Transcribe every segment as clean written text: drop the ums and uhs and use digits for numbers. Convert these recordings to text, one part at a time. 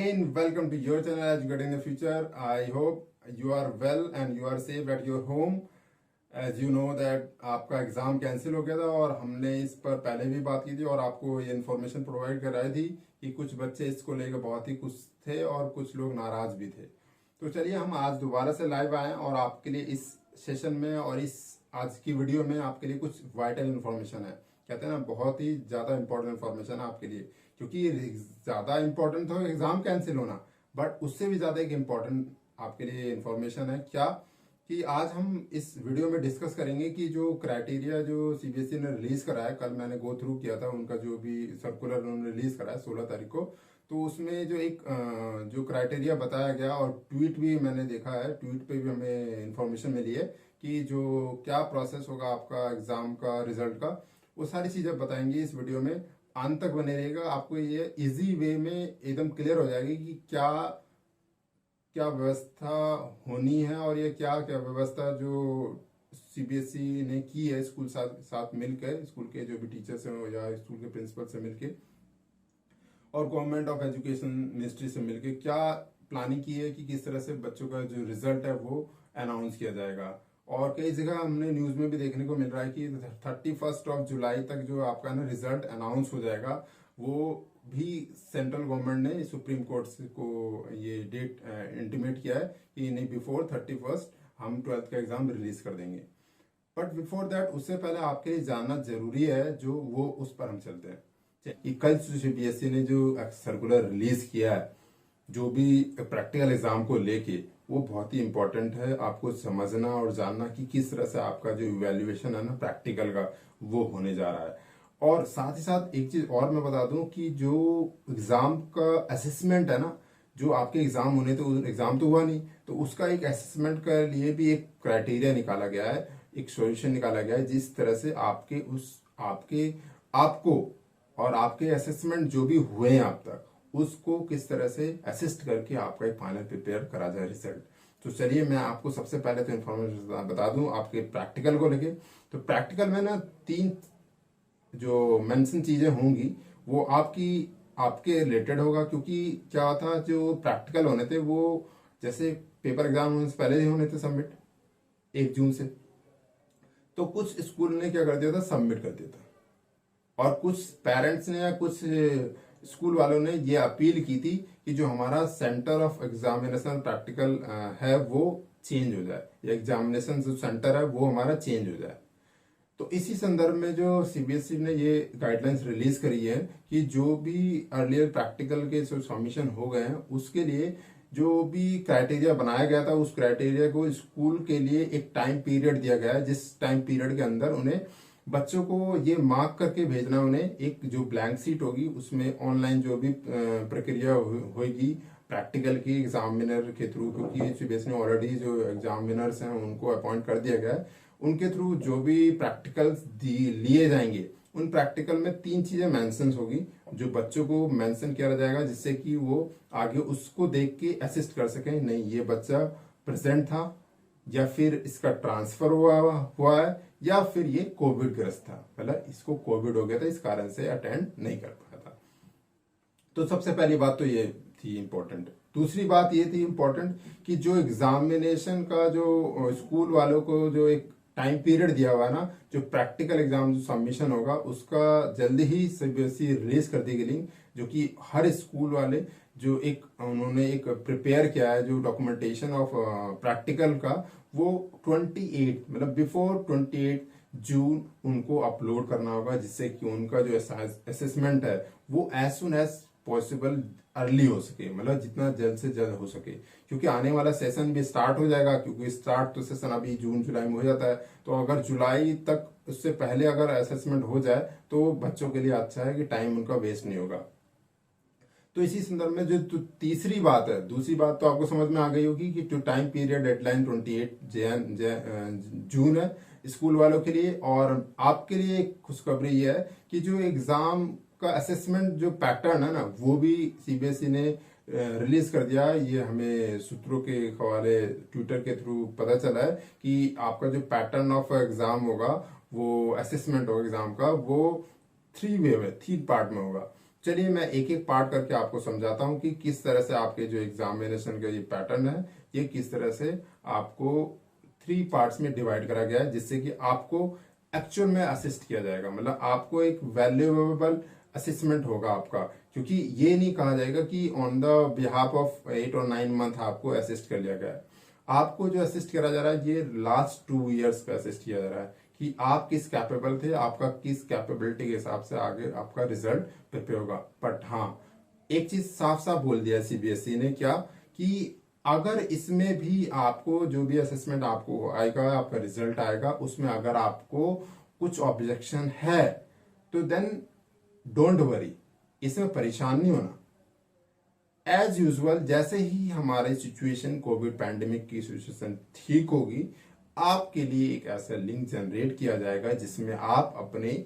again, welcome to your channel Educating the Future. I hope you are well and you are safe at your home. As you know that आपका exam cancel हो गया था और हमने इस पर पहले भी बात की थी और आपको ये इन्फॉर्मेशन प्रोवाइड कराई थी कि कुछ बच्चे इसको लेकर बहुत ही खुश थे और कुछ लोग नाराज़ भी थे। तो चलिए हम आज दोबारा से लाइव आए और आपके लिए इस सेशन में और इस आज की वीडियो में आपके लिए कुछ वाइटल इन्फॉर्मेशन है। कहते हैं ना, बहुत ही ज़्यादा इंपॉर्टेंट इन्फॉर्मेशन है आपके लिए, क्योंकि ज़्यादा इंपॉर्टेंट तो एग्ज़ाम कैंसिल होना, बट उससे भी ज़्यादा एक इम्पॉर्टेंट आपके लिए इन्फॉर्मेशन है क्या कि आज हम इस वीडियो में डिस्कस करेंगे कि जो क्राइटेरिया जो सीबीएसई ने रिलीज करा है, कल मैंने गो थ्रू किया था उनका जो भी सर्कुलर उन्होंने रिलीज करा है 16 तारीख को, तो उसमें जो एक जो क्राइटेरिया बताया गया और ट्वीट भी मैंने देखा है, ट्वीट पे भी हमें इंफॉर्मेशन मिली है कि जो क्या प्रोसेस होगा आपका एग्जाम का रिजल्ट का, वो सारी चीज़ें बताएंगे इस वीडियो में। अंत तक बने रहेगा, आपको ये इजी वे में एकदम क्लियर हो जाएगी कि क्या क्या व्यवस्था होनी है और ये क्या क्या व्यवस्था जो सीबीएसई ने की है स्कूल साथ मिलकर, स्कूल के जो भी टीचर्स हैं या स्कूल के प्रिंसिपल से मिलकर और गवर्नमेंट ऑफ एजुकेशन मिनिस्ट्री से मिलकर क्या प्लानिंग की है कि किस तरह से बच्चों का जो रिजल्ट है वो अनाउंस किया जाएगा। और कई जगह हमने न्यूज में भी देखने को मिल रहा है कि 31 जुलाई तक जो आपका ना रिजल्ट अनाउंस हो जाएगा, वो भी सेंट्रल गवर्नमेंट ने सुप्रीम कोर्ट को ये डेट इंटीमेट किया है कि नहीं, बिफोर 31 हम 12th का एग्जाम रिलीज कर देंगे। बट बिफोर दैट, उससे पहले आपके लिए जानना जरूरी है जो वो उस पर हम चलते हैं कि कल सीबीएसई ने जो सर्कुलर रिलीज किया है जो भी प्रैक्टिकल एग्जाम को लेके, वो बहुत ही इंपॉर्टेंट है आपको समझना और जानना कि किस तरह से आपका जो इवेल्युएशन है ना प्रैक्टिकल का, वो होने जा रहा है। और साथ ही साथ एक चीज और मैं बता दूं कि जो एग्जाम का असेसमेंट है ना, जो आपके एग्जाम होने तो एग्जाम तो हुआ नहीं, तो उसका एक असेसमेंट के लिए भी एक क्राइटेरिया निकाला गया है, एक सॉल्यूशन निकाला गया है, जिस तरह से आपको और आपके असेसमेंट जो भी हुए हैं आप तक, उसको किस तरह से असिस्ट करके आपका एक फाइनल प्रिपेयर करा जाए रिजल्ट। तो चलिए मैं आपको सबसे पहले तो इन्फॉर्मेशन बता दूं आपके प्रैक्टिकल को लेके। तो प्रैक्टिकल में ना 3 जो मेंशन चीजें होंगी वो आपके रिलेटेड होगा, क्योंकि क्या था, जो प्रैक्टिकल होने थे वो जैसे पेपर एग्जाम होने से पहले ही होने थे सबमिट 1 जून से, तो कुछ स्कूल ने क्या कर दिया था, सबमिट कर दिया था। और कुछ पेरेंट्स ने या कुछ स्कूल वालों ने ये अपील की थी कि जो हमारा सेंटर ऑफ एग्जामिनेशन प्रैक्टिकल है वो चेंज हो जाए, या एग्जामिनेशन जो सेंटर है वो हमारा चेंज हो जाए। तो इसी संदर्भ में जो सीबीएसई ने ये गाइडलाइंस रिलीज करी है कि जो भी अर्लियर प्रैक्टिकल के जो सबमिशन हो गए हैं उसके लिए जो भी क्राइटेरिया बनाया गया था, उस क्राइटेरिया को स्कूल के लिए एक टाइम पीरियड दिया गया है, जिस टाइम पीरियड के अंदर उन्हें बच्चों को ये मार्क करके भेजना, उन्हें एक जो ब्लैंक सीट होगी उसमें ऑनलाइन जो भी प्रक्रिया होगी प्रैक्टिकल की एग्जामिनर के थ्रू, क्योंकि सीबीएसई ने ऑलरेडी जो एग्जामिनर्स हैं उनको अपॉइंट कर दिया गया है, उनके थ्रू जो भी प्रैक्टिकल्स लिए जाएंगे उन प्रैक्टिकल में 3 चीजें मेंशन होगी जो बच्चों को मेंशन किया जाएगा, जिससे कि वो आगे उसको देख के असिस्ट कर सकें, नहीं ये बच्चा प्रेजेंट था या फिर इसका ट्रांसफर हुआ है या फिर ये कोविड ग्रस्त था, मतलब इसको कोविड हो गया था इस कारण से अटेंड नहीं कर पाया था। तो सबसे पहली बात तो ये थी इम्पोर्टेंट। दूसरी बात ये थी इम्पोर्टेंट कि जो एग्जामिनेशन का जो स्कूल वालों को जो एक टाइम पीरियड दिया हुआ है ना, जो प्रैक्टिकल एग्जाम जो सबमिशन होगा उसका जल्दी ही सीबीएसई रिलीज कर दी गई, जो कि हर स्कूल वाले जो एक उन्होंने एक प्रिपेयर किया है जो डॉक्यूमेंटेशन ऑफ प्रैक्टिकल का, वो 28 मतलब बिफोर 28 जून उनको अपलोड करना होगा, जिससे कि उनका जो असेसमेंट है वो as soon as possible early हो सके, मतलब जितना जल्द से जल्द हो सके, क्योंकि आने वाला सेशन भी स्टार्ट हो जाएगा, क्योंकि स्टार्ट तो सेशन अभी जून जुलाई में हो जाता है, तो अगर जुलाई तक उससे पहले अगर असेसमेंट हो जाए तो बच्चों के लिए अच्छा है कि टाइम उनका वेस्ट नहीं होगा। तो इसी संदर्भ में जो तीसरी बात है, दूसरी बात तो आपको समझ में आ गई होगी कि जो टाइम पीरियड डेडलाइन 28 जून है स्कूल वालों के लिए। और आपके लिए एक खुशखबरी ये है कि जो एग्जाम का असेसमेंट जो पैटर्न है ना, वो भी सीबीएसई ने रिलीज कर दिया है। ये हमें सूत्रों के हवाले ट्विटर के थ्रू पता चला है कि आपका जो पैटर्न ऑफ एग्जाम होगा, वो असेसमेंट होगा एग्जाम का, वो 3 वे में 3 पार्ट में होगा। चलिए मैं एक एक पार्ट करके आपको समझाता हूं कि किस तरह से आपके जो एग्जामिनेशन का ये पैटर्न है ये किस तरह से आपको 3 पार्ट्स में डिवाइड करा गया है, जिससे कि आपको एक्चुअल में असिस्ट किया जाएगा। मतलब आपको एक वैल्यूएबल असेसमेंट होगा आपका, क्योंकि ये नहीं कहा जाएगा कि ऑन द बिहाफ ऑफ 8 और 9 मंथ आपको असिस्ट कर लिया गया है। आपको जो असिस्ट करा जा रहा है ये लास्ट 2 इयर्स पे असिस्ट किया जा रहा है कि आप किस कैपेबल थे, आपका किस कैपेबिलिटी के हिसाब से आगे आपका रिजल्ट प्रिपेयर होगा। बट हाँ, एक चीज साफ साफ बोल दिया सीबीएसई ने, क्या कि अगर इसमें भी आपको जो भी असेसमेंट आपको आएगा, आपका रिजल्ट आएगा, उसमें अगर आपको कुछ ऑब्जेक्शन है तो देन डोंट वरी, इसमें परेशान नहीं होना। एज यूजुअल जैसे ही हमारी सिचुएशन कोविड पैंडेमिक की सिचुएशन ठीक होगी, आपके लिए एक ऐसा लिंक जनरेट किया जाएगा जिसमें आप अपने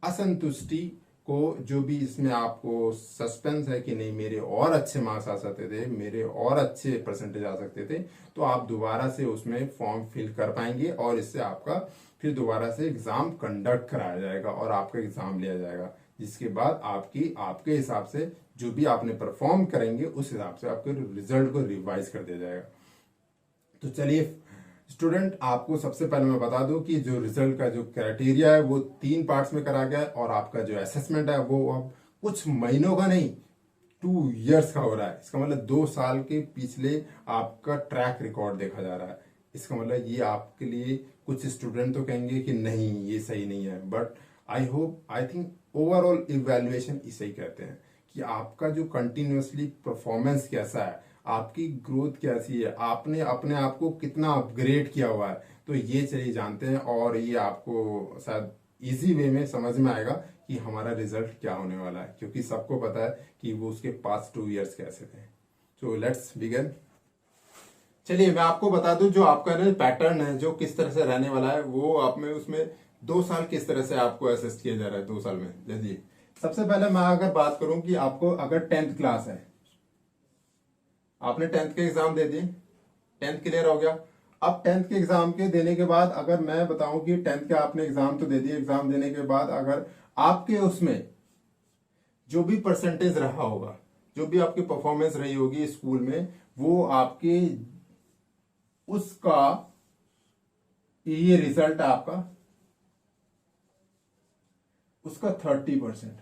असंतुष्टि को, जो भी इसमें आपको सस्पेंस है कि नहीं मेरे और अच्छे मार्क्स आ सकते थे, मेरे और अच्छे परसेंटेज आ सकते थे, तो आप दोबारा से उसमें फॉर्म फिल कर पाएंगे और इससे आपका फिर दोबारा से एग्जाम कंडक्ट कराया जाएगा और आपका एग्जाम लिया जाएगा, जिसके बाद आपके हिसाब से जो भी आपने परफॉर्म करेंगे उस हिसाब से आपके रिजल्ट को रिवाइज कर दिया जाएगा। तो चलिए स्टूडेंट, आपको सबसे पहले मैं बता दूं कि जो रिजल्ट का जो क्राइटेरिया है वो 3 पार्ट्स में करा गया है और आपका जो असेसमेंट है वो अब कुछ महीनों का नहीं 2 इयर्स का हो रहा है। इसका मतलब 2 साल के पिछले आपका ट्रैक रिकॉर्ड देखा जा रहा है। इसका मतलब ये आपके लिए, कुछ स्टूडेंट तो कहेंगे कि नहीं ये सही नहीं है, but I think overall evaluation इसे ही कहते हैं कि आपका जो कंटिन्यूअसली परफॉर्मेंस कैसा है, आपकी ग्रोथ कैसी है, आपने अपने आप को कितना अपग्रेड किया हुआ है, तो ये चलिए जानते हैं। और ये आपको शायद इजी वे में समझ में आएगा कि हमारा रिजल्ट क्या होने वाला है, क्योंकि सबको पता है कि वो उसके पास्ट 2 इयर्स कैसे थे। So let's begin. चलिए मैं आपको बता दूं जो आपका पैटर्न है जो किस तरह से रहने वाला है, वो आप में उसमें 2 साल किस तरह से आपको असेस किया जा रहा है 2 साल में। जैसे सबसे पहले मैं अगर बात करूं कि आपको अगर 10th क्लास है, आपने 10th के एग्जाम दे दिए, 10th क्लियर हो गया। अब 10th के एग्जाम के देने के बाद अगर मैं बताऊं कि 10th के आपने एग्जाम तो दे दिए, एग्जाम देने के बाद अगर आपके उसमें जो भी परसेंटेज रहा होगा, जो भी आपकी परफॉर्मेंस रही होगी स्कूल में, वो आपके उसका ये रिजल्ट आपका उसका 30%।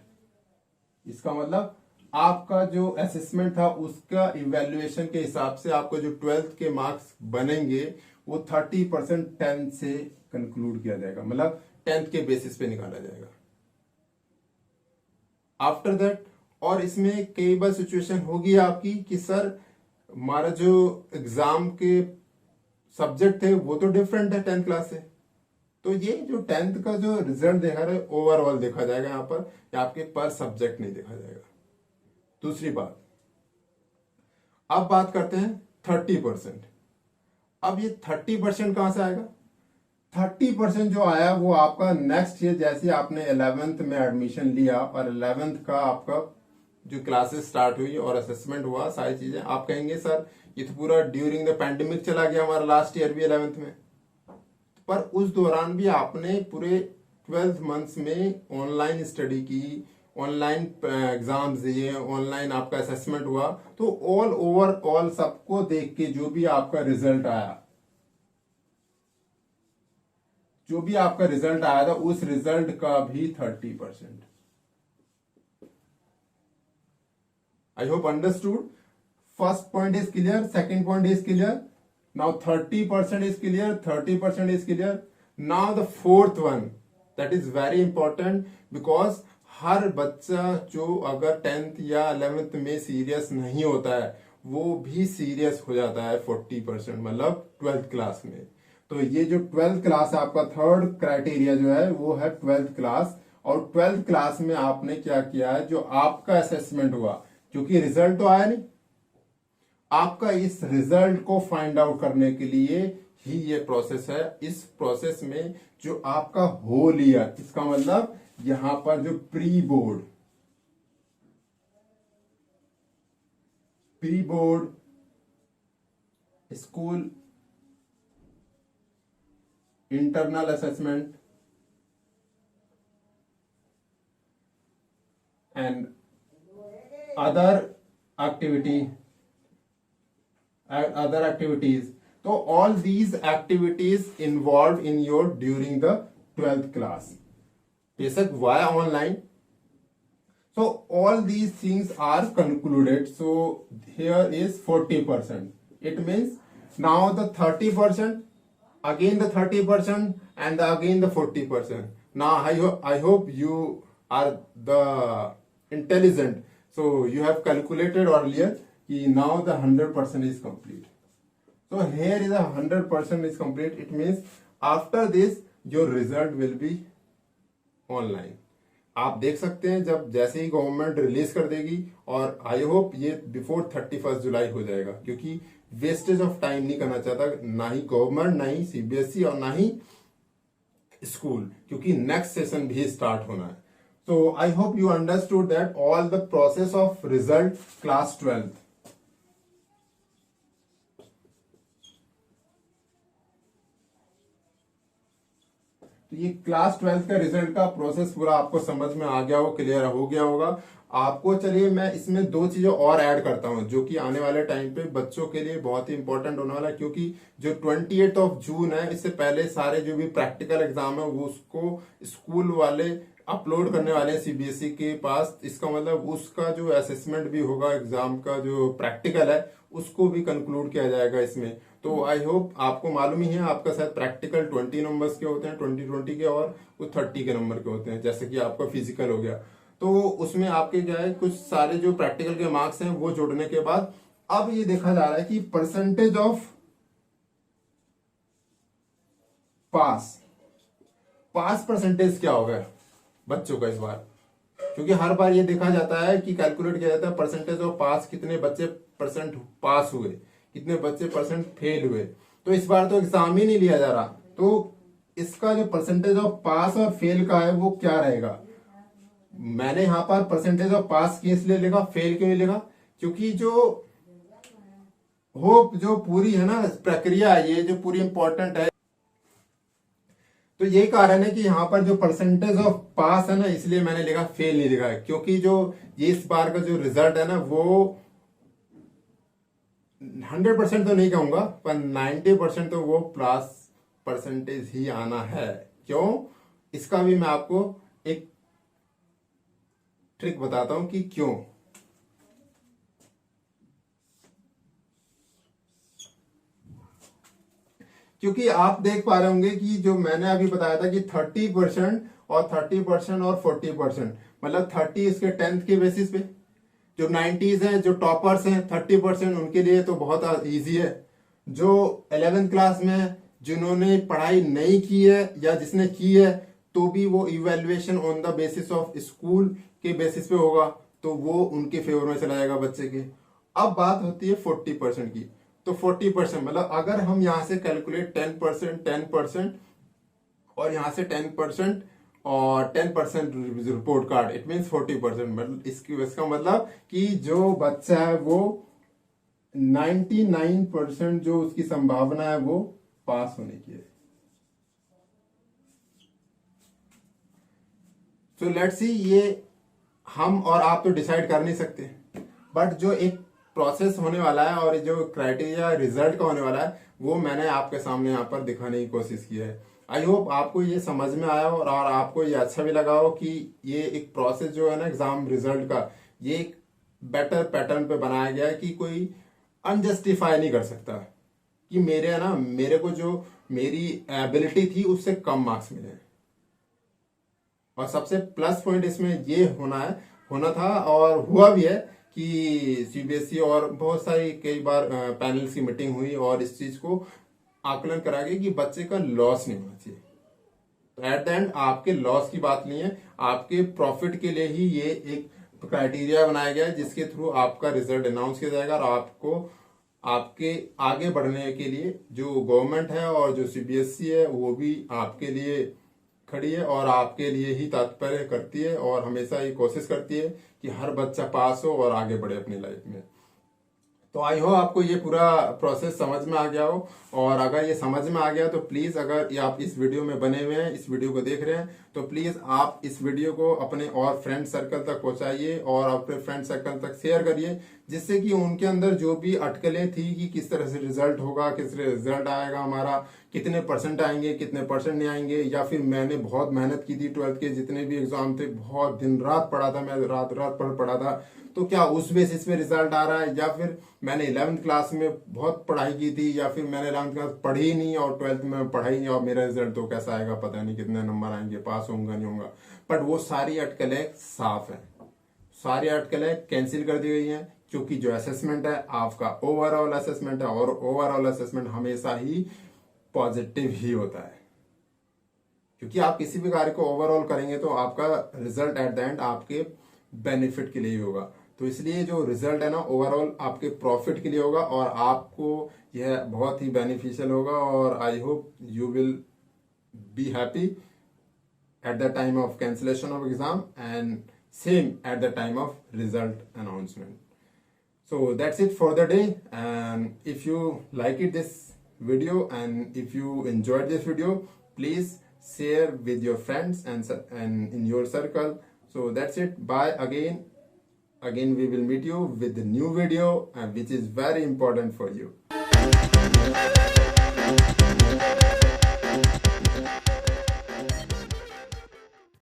इसका मतलब आपका जो असेसमेंट था उसका इवेल्युएशन के हिसाब से आपको जो 12th के मार्क्स बनेंगे वो 30% 10 से कंक्लूड किया जाएगा, मतलब 10th के बेसिस पे निकाला जाएगा। आफ्टर दैट, और इसमें कई बार सिचुएशन होगी आपकी कि सर हमारा जो एग्जाम के सब्जेक्ट थे वो तो डिफरेंट है 10th क्लास से, तो ये जो 10th का जो रिजल्ट देखा रहे ओवरऑल देखा जाएगा यहाँ पर, या आपके पर सब्जेक्ट नहीं देखा जाएगा। दूसरी बात, अब बात करते हैं 30%। अब ये 30% कहां से आएगा? 30% जो आया वो आपका नेक्स्ट ईयर, जैसे आपने 11th में एडमिशन लिया और 11th का आपका जो क्लासेस स्टार्ट हुई और असेसमेंट हुआ, सारी चीजें, आप कहेंगे सर ये तो पूरा ड्यूरिंग द पैंडेमिक चला गया, हमारा लास्ट ईयर भी 11th में, पर उस दौरान भी आपने पूरे 12 मंथ्स में ऑनलाइन स्टडी की, ऑनलाइन एग्जाम्स दिए, ऑनलाइन आपका असेसमेंट हुआ, तो ऑल ओवर ऑल सबको देख के जो भी आपका रिजल्ट आया, जो भी आपका रिजल्ट आया था उस रिजल्ट का भी 30%। I hope understood. First point is clear, second point is clear. Now 30% is clear, 30% is clear. Now the fourth one, that is very important, because हर बच्चा जो अगर 10th या 11th में सीरियस नहीं होता है वो भी सीरियस हो जाता है 40%, मतलब 12th क्लास में। तो ये जो 12th क्लास आपका थर्ड क्राइटेरिया जो है वो है 12th क्लास। और 12th क्लास में आपने क्या किया है, जो आपका असेसमेंट हुआ, क्योंकि रिजल्ट तो आया नहीं, आपका इस रिजल्ट को फाइंड आउट करने के लिए ही ये प्रोसेस है। इस प्रोसेस में जो आपका होल ईयर, इसका मतलब यहां पर जो pre board school internal assessment and other activity other activities. So all these activities involved in your during the 12th class. बेशक via online. So all these things are concluded. So here is 40%. It means now the 30%, again the 30%, and again the 40%. Now I hope you are the intelligent. So you have calculated earlier. Now the 100% is complete. So here is a 100% is complete. It means after this your result will be online. आप देख सकते हैं जब जैसे ही government release कर देगी, और I hope ये बिफोर 31 जुलाई हो जाएगा, क्योंकि वेस्टेज ऑफ टाइम नहीं करना चाहता, ना ही गवर्नमेंट, ना ही सीबीएसई और ना ही स्कूल, क्योंकि नेक्स्ट सेशन भी स्टार्ट होना है. So I hope you understood that all the process of result class 12th. तो ये क्लास 12th का रिजल्ट का प्रोसेस पूरा आपको समझ में आ गया हो, क्लियर हो गया होगा आपको. चलिए मैं इसमें दो चीजें और ऐड करता हूं जो कि आने वाले टाइम पे बच्चों के लिए बहुत ही इंपॉर्टेंट होने वाला है, क्योंकि जो 28 ऑफ जून है, इससे पहले सारे जो भी प्रैक्टिकल एग्जाम है वो उसको स्कूल वाले अपलोड करने वाले हैं सीबीएसई के पास. इसका मतलब उसका जो असेसमेंट भी होगा, एग्जाम का जो प्रैक्टिकल है उसको भी कंक्लूड किया जाएगा इसमें. तो आई होप आपको मालूम ही है, आपका शायद प्रैक्टिकल 20 नंबर्स के होते हैं, 20 के, और कुछ 30 के नंबर के होते हैं, जैसे कि आपका फिजिकल हो गया. तो उसमें आपके क्या है, कुछ सारे जो प्रैक्टिकल के मार्क्स हैं वो जोड़ने के बाद अब ये देखा जा रहा है कि परसेंटेज ऑफ पास परसेंटेज क्या होगा बच्चों का इस बार, क्योंकि हर बार ये देखा जाता है कि कैलकुलेट किया जाता है परसेंटेज ऑफ पास, कितने बच्चे परसेंट पास हुए, कितने बच्चे परसेंट फेल हुए. तो इस बार तो एग्जाम ही नहीं लिया जा रहा, तो इसका जो परसेंटेज ऑफ पास और फेल का है वो क्या रहेगा. मैंने यहां पर परसेंटेज ऑफ पास की इसलिए लिखा, फेल क्यों नहीं लिखा, क्योंकि जो होप जो पूरी है ना प्रक्रिया, ये जो पूरी इंपॉर्टेंट है. तो यही कारण है कि यहाँ पर जो परसेंटेज ऑफ पास है ना, इसलिए मैंने लिखा, फेल नहीं लिखा है, क्योंकि जो ये इस बार का जो रिजल्ट है ना वो 100% तो नहीं कहूंगा, पर 90% तो वो प्लस परसेंटेज ही आना है. क्यों, इसका भी मैं आपको एक ट्रिक बताता हूं कि क्यों. क्योंकि आप देख पा रहे होंगे कि जो मैंने अभी बताया था कि 30% और 30% और 40%, मतलब 30 इसके 10th के बेसिस पे, जो 90s है, जो टॉपर्स हैं 30% उनके लिए तो बहुत इजी है. जो 11th क्लास में जिन्होंने पढ़ाई नहीं की है या जिसने की है तो भी वो evaluation on the basis of school के बेसिस पे होगा, तो वो उनके फेवर में चला जाएगा बच्चे के. अब बात होती है 40% की. तो 40% मतलब अगर हम यहां से कैलकुलेट 10% और यहां से 10% और 10% रिपोर्ट कार्ड, इट मीन्स 40%. मतलब इसका मतलब कि जो बच्चा है वो 99% जो उसकी संभावना है वो पास होने की है. तो लेट्स सी, ये हम और आप तो डिसाइड कर नहीं सकते, बट जो एक प्रोसेस होने वाला है और जो क्राइटेरिया रिजल्ट का होने वाला है वो मैंने आपके सामने यहाँ पर दिखाने की कोशिश की है. आई होप आपको ये समझ में आया हो और आपको ये अच्छा भी लगा हो कि ये एक प्रोसेस जो है ना एग्जाम रिजल्ट का, ये एक बेटर पैटर्न पे बनाया गया है कि कोई अनजस्टिफाई नहीं कर सकता कि मेरे को जो मेरी एबिलिटी थी उससे कम मार्क्स मिले. और सबसे प्लस पॉइंट इसमें ये होना था और हुआ भी है कि सीबीएसई और बहुत सारी कई बार पैनल्स की मीटिंग हुई और इस चीज को आकलन करा गया कि बच्चे का लॉस नहीं होना चाहिए. तो एट द एंड आपके लॉस की बात नहीं है, आपके प्रॉफिट के लिए ही ये एक क्राइटेरिया बनाया गया है जिसके थ्रू आपका रिजल्ट अनाउंस किया जाएगा और आपको आपके आगे बढ़ने के लिए जो गवर्नमेंट है और जो सीबीएसई है वो भी आपके लिए खड़ी है और आपके लिए ही तात्पर्य करती है और हमेशा ये कोशिश करती है कि हर बच्चा पास हो और आगे बढ़े अपनी लाइफ में. तो आई होप आपको ये पूरा प्रोसेस समझ में आ गया हो, और अगर ये समझ में आ गया तो प्लीज, अगर ये आप इस वीडियो में बने हुए हैं, इस वीडियो को देख रहे हैं, तो प्लीज आप इस वीडियो को अपने और फ्रेंड सर्कल तक पहुंचाइए और अपने फ्रेंड सर्कल तक शेयर करिए, जिससे कि उनके अंदर जो भी अटकलें थी कि किस तरह से रिजल्ट होगा, किस तरह रिजल्ट आएगा हमारा, कितने परसेंट आएंगे, कितने परसेंट नहीं आएंगे, या फिर मैंने बहुत मेहनत की थी 12th के जितने भी एग्जाम थे, बहुत दिन रात पढ़ा था, मैं रात रात पढ़ा था, तो क्या उस बेसिस पे रिजल्ट आ रहा है, या फिर मैंने 11th क्लास में बहुत पढ़ाई की थी, या फिर मैंने 11th क्लास पढ़ी ही नहीं और 12th में पढ़ाई नहीं और मेरा रिजल्ट तो कैसा आएगा पता नहीं, कितने नंबर आएंगे, पास होऊंगा नहीं होऊंगा। बट वो सारी अटकलें साफ है, सारी अटकलें कैंसिल कर दी गई हैं, क्योंकि जो असेसमेंट है आपका ओवरऑल असेसमेंट है, और ओवरऑल असेसमेंट हमेशा ही पॉजिटिव ही होता है, क्योंकि आप किसी भी कार्य को ओवरऑल करेंगे तो आपका रिजल्ट एट द एंड आपके बेनिफिट के लिए ही होगा। तो इसलिए जो रिजल्ट है ना ओवरऑल आपके प्रॉफिट के लिए होगा, और आपको यह बहुत ही बेनिफिशियल होगा, और I hope you will be happy at the time of cancellation of exam and same at the time of result announcement. So that's it for the day, and if you like it this video and if you enjoyed this video, please share with your friends and in your circle. So that's it, bye again we will meet you with the new video which is very important for you.